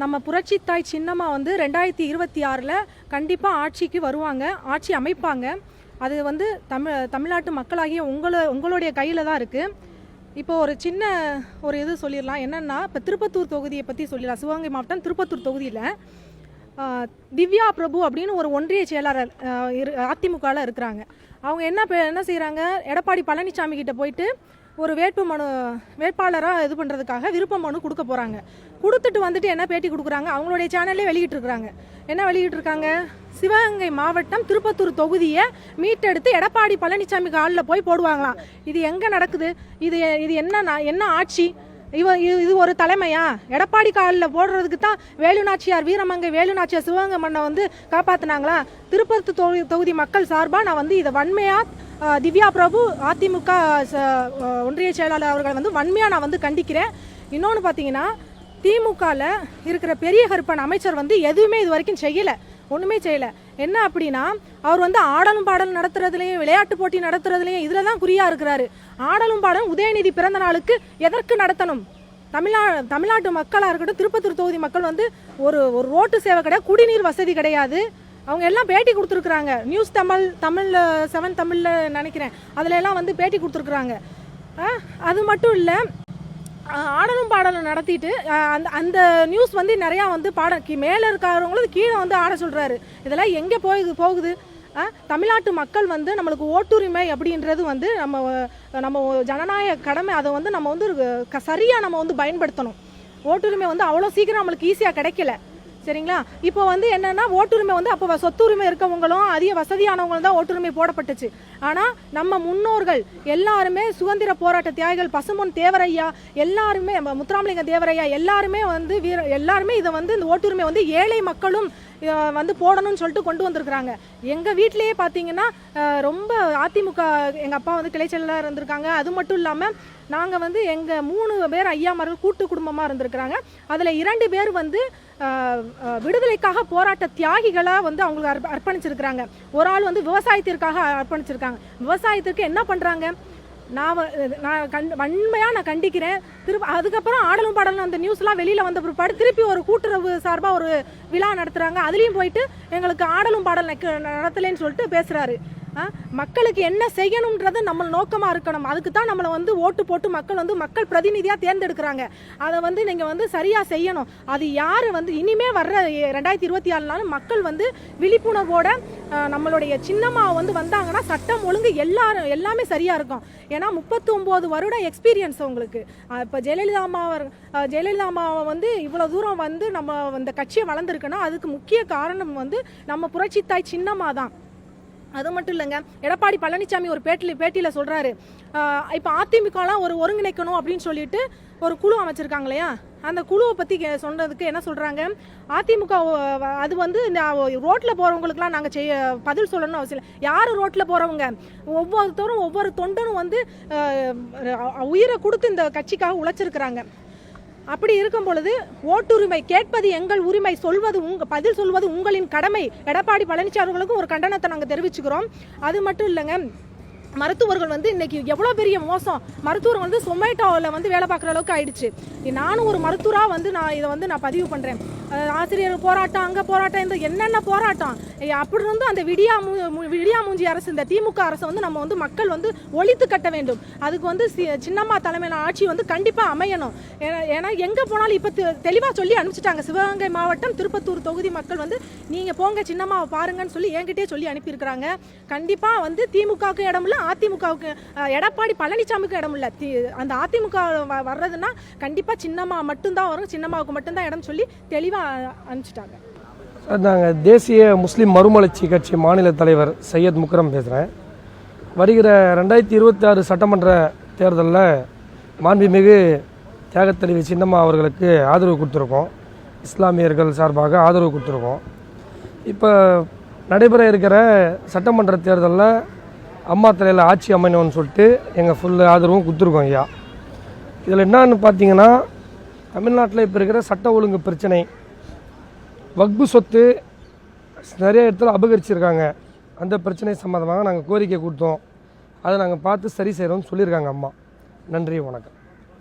நம்ம புரட்சி தாய் சின்னம்மா வந்து 2026 கண்டிப்பாக ஆட்சிக்கு வருவாங்க, ஆட்சி அமைப்பாங்க. அது வந்து தமிழ்நாட்டு மக்களாகிய உங்களுடைய கையில் தான் இருக்குது. இப்போ ஒரு சின்ன இது சொல்லிடலாம். என்னென்னா, இப்போ திருப்பத்தூர் தொகுதியை பற்றி சொல்லிடலாம். சிவகங்கை மாவட்டம் திருப்பத்தூர் தொகுதியில் திவ்யா பிரபு அப்படின்னு ஒரு ஒன்றிய செயலாளர் அதிமுகவில் இருக்கிறாங்க. அவங்க என்ன செய்கிறாங்க, எடப்பாடி பழனிசாமி கிட்ட போயிட்டு ஒரு வேட்பாளராக இது பண்ணுறதுக்காக விருப்ப மனு கொடுக்க போகிறாங்க. கொடுத்துட்டு வந்துட்டு என்ன பேட்டி கொடுக்குறாங்க, அவங்களுடைய சேனல்லே வெளியிட்டிருக்கிறாங்க. என்ன வெளியிட்டிருக்காங்க, சிவகங்கை மாவட்டம் திருப்பத்தூர் தொகுதியை மீட்டெடுத்து எடப்பாடி பழனிசாமி காலில் போய் போடுவாங்களாம். இது எங்கே நடக்குது? இது என்ன ஆட்சி? இது ஒரு தலைமையா? எடப்பாடி காலில் போடுறதுக்கு தான் வேலுநாச்சியார், வீரமங்கை வேலுநாச்சியார் சிவகங்கை மண்ணை வந்து காப்பாற்றினாங்களா? திருப்பத்தூர் தொகுதி மக்கள் சார்பாக நான் வந்து இதை வன்மையாக திவ்யா பிரபு அதிமுக ஒன்றிய செயலாளர் அவர்களை வந்து வன்மையாக நான் வந்து கண்டிக்கிறேன். இன்னொன்று பார்த்தீங்கன்னா, திமுகவில் இருக்கிற பெரிய கருப்பன் அமைச்சர் வந்து எதுவுமே இது வரைக்கும் செய்யலை, ஒன்றுமே செய்யலை. என்ன அப்படின்னா, அவர் வந்து ஆடலும் பாடலும் நடத்துறதுலையும் விளையாட்டு போட்டி நடத்துறதுலையும் இதில் தான் குறியாக இருக்கிறாரு. ஆடலும் பாடலும் உதயநிதி பிறந்த நாளுக்கு எதற்கு நடத்தணும்? தமிழ்நாட்டு மக்களாக இருக்கட்டும், திருப்பத்தூர் தொகுதி மக்கள் வந்து ஒரு ரோட்டு சேவை கிடையாது, குடிநீர் வசதி கிடையாது. அவங்க எல்லாம் பேட்டி கொடுத்துருக்குறாங்க. நியூஸ் தமிழில் 7 தமிழில் நினைக்கிறேன், அதில் எல்லாம் வந்து பேட்டி கொடுத்துருக்குறாங்க. அது மட்டும் இல்லை, ஆடலும் பாடலும் நடத்திட்டு அந்த நியூஸ் வந்து நிறையா வந்து மேலே இருக்கிறவங்களும் கீழே வந்து ஆட சொல்கிறாரு. இதெல்லாம் எங்கே போகுது? தமிழ்நாட்டு மக்கள் வந்து நம்மளுக்கு ஓட்டுரிமை அப்படின்றது வந்து நம்ம ஜனநாயக கடமை. அதை வந்து நம்ம வந்து சரியாக நம்ம வந்து பயன்படுத்தணும். ஓட்டுரிமை வந்து அவ்வளோ சீக்கிரம் நம்மளுக்கு ஈஸியாக கிடைக்கல, சரிங்களா? இப்போ வந்து என்னன்னா, ஓட்டுரிமை வந்து அப்போ சொத்துரிமை இருக்கவங்களும் அதிக வசதியானவங்களும் தான் ஓட்டுரிமை போடப்பட்டுச்சு. ஆனால் நம்ம முன்னோர்கள் எல்லாருமே சுதந்திர போராட்ட தியாகிகள், பசும்பொன் தேவரையா எல்லாருமே, முத்துராமலிங்க தேவரையா எல்லாருமே வந்து எல்லாருமே இதை வந்து இந்த ஓட்டுரிமை வந்து ஏழை மக்களும் வந்து போடணும்னு சொல்லிட்டு கொண்டு வந்திருக்கிறாங்க. எங்கள் வீட்டிலேயே பார்த்தீங்கன்னா ரொம்ப அதிமுக எங்கள் அப்பா வந்து கிளைச்சலாக இருந்திருக்காங்க. அது மட்டும் இல்லாமல் நாங்கள் வந்து எங்கள் 3 பேர் ஐயாமார்கள் கூட்டு குடும்பமாக இருந்திருக்கிறாங்க. அதில் 2 பேர் வந்து விடுதலைக்காக போராட்ட தியாகிகளாக வந்து அவங்களுக்கு அர்ப்பணிச்சிருக்கிறாங்க. ஒரு ஆள் வந்து விவசாயத்திற்காக அர்ப்பணிச்சிருக்காங்க. விவசாயத்திற்கு என்ன பண்ணுறாங்க? நான் வன்மையாக கண்டிக்கிறேன். அதுக்கப்புறம் ஆடலும் பாடலும் அந்த நியூஸ்லாம் வெளியில் வந்த பிற்பாடு திருப்பி ஒரு கூட்டுறவு சார்பாக ஒரு விழா நடத்துகிறாங்க. அதுலேயும் போயிட்டு எங்களுக்கு ஆடலும் பாடல் நடத்தலைன்னு சொல்லிட்டு பேசுகிறாரு. மக்களுக்கு என்ன செய்யணுன்றது நம்ம நோக்கமாக இருக்கணும். அதுக்கு தான் நம்மளை வந்து ஓட்டு போட்டு மக்கள் பிரதிநிதியாக தேர்ந்தெடுக்கிறாங்க. அதை வந்து நீங்கள் வந்து சரியாக செய்யணும். அது யார் வந்து இனிமேல் வர்ற 2024 மக்கள் வந்து விழிப்புணர்வோட நம்மளுடைய சின்னம்மா வந்து வந்தாங்கன்னா சட்டம் ஒழுங்கு எல்லாமே சரியாக இருக்கும். ஏன்னா 39 வருடம் எக்ஸ்பீரியன்ஸ் உங்களுக்கு. இப்போ ஜெயலலிதா அம்மாவை வந்து இவ்வளோ தூரம் வந்து நம்ம இந்த கட்சியை வளர்ந்துருக்குன்னா அதுக்கு முக்கிய காரணம் வந்து நம்ம புரட்சி தாய் சின்னம்மா தான். அது மட்டும் இல்லைங்க, எடப்பாடி பழனிசாமி ஒரு பேட்டியில் சொல்கிறாரு, இப்போ அதிமுகலாம் ஒருங்கிணைக்கணும் அப்படின்னு சொல்லிட்டு ஒரு குழு அமைச்சிருக்காங்க இல்லையா? அந்த குழுவை பற்றி சொன்னதுக்கு என்ன சொல்கிறாங்க, அதிமுக அது வந்து இந்த ரோட்டில் போகிறவங்களுக்குலாம் நாங்கள் பதில் சொல்லணும்னு அவசியம் இல்லை. யார் ரோட்டில் போகிறவங்க? ஒவ்வொருத்தரும் ஒவ்வொரு தொண்டனும் வந்து உயிரை கொடுத்து இந்த கட்சிக்காக உழைச்சிருக்கிறாங்க. அப்படி இருக்கும் பொழுது ஓட்டுரிமை கேட்பது எங்கள் உரிமை, பதில் சொல்வது உங்களின் கடமை. எடப்பாடி பழனிசாமி அவர்களுக்கும் ஒரு கண்டனத்தை நாங்கள் தெரிவிச்சுக்கிறோம். அது மட்டும் இல்லைங்க, மருத்துவர்கள் வந்து இன்னைக்கு எவ்வளோ பெரிய மோசம். மருத்துவர்கள் வந்து சொமேட்டோவில் வந்து வேலை பார்க்குற அளவுக்கு ஆயிடுச்சு. நானும் ஒரு மருத்துவராக வந்து நான் பதிவு பண்ணுறேன். ஆசிரியர் போராட்டம், அங்கே போராட்டம், இந்த என்னென்ன போராட்டம் அப்படி இருந்தும் அந்த விடியா மூஞ்சி அரசு, இந்த திமுக அரசை வந்து நம்ம வந்து மக்கள் வந்து ஒழித்து கட்ட வேண்டும். அதுக்கு வந்து சின்னம்மா தலைமையிலான ஆட்சி வந்து கண்டிப்பாக அமையணும். ஏன்னா எங்கே போனாலும் இப்போ தெளிவாக சொல்லி அனுப்பிச்சிட்டாங்க. சிவகங்கை மாவட்டம் திருப்பத்தூர் தொகுதி மக்கள் வந்து நீங்கள் போங்க சின்னம்மாவை பாருங்கன்னு சொல்லி என்கிட்டே சொல்லி அனுப்பியிருக்கிறாங்க. கண்டிப்பாக வந்து திமுகவுக்கு இடம் இல்லை, அதிமுகவுக்கு எடப்பாடி பழனிசாமிக்கு இடம் இல்லை. அந்த அதிமுக வர்றதுன்னா கண்டிப்பாக சின்னம்மா மட்டும்தான் வரும், சின்னம்மாவுக்கு மட்டும்தான் இடம் சொல்லி தெளிவாக அனுப்பிச்சிட்டாங்க. நாங்கள் தேசிய முஸ்லீம் மறுமலர்ச்சி கட்சி மாநில தலைவர் சையத் முக்ரம் பேசுகிறேன். வருகிற 2026 சட்டமன்ற தேர்தலில் மாண்புமிகு தியாகத்தலைவி சின்னம்மா அவர்களுக்கு ஆதரவு கொடுத்துருக்கோம். இஸ்லாமியர்கள் சார்பாக ஆதரவு கொடுத்துருக்கோம். இப்போ நடைபெற இருக்கிற சட்டமன்ற தேர்தலில் அம்மா தலையில் ஆட்சி அமையணும்னு சொல்லிட்டு எங்கள் ஃபுல் ஆதரவும் கொடுத்துருக்கோம் ஐயா. இதில் என்னன்னு பார்த்தீங்கன்னா, தமிழ்நாட்டில் இப்போ இருக்கிற சட்ட ஒழுங்கு பிரச்சனை, வக்பு சொத்து நிறைய இடத்துல அபகரிச்சிருக்காங்க. அந்த பிரச்சனை சம்மந்தமாக நாங்கள் கோரிக்கை கொடுத்தோம். அதை நாங்கள் பார்த்து சரி செய்கிறோம்னு சொல்லியிருக்காங்க அம்மா. நன்றி, வணக்கம்.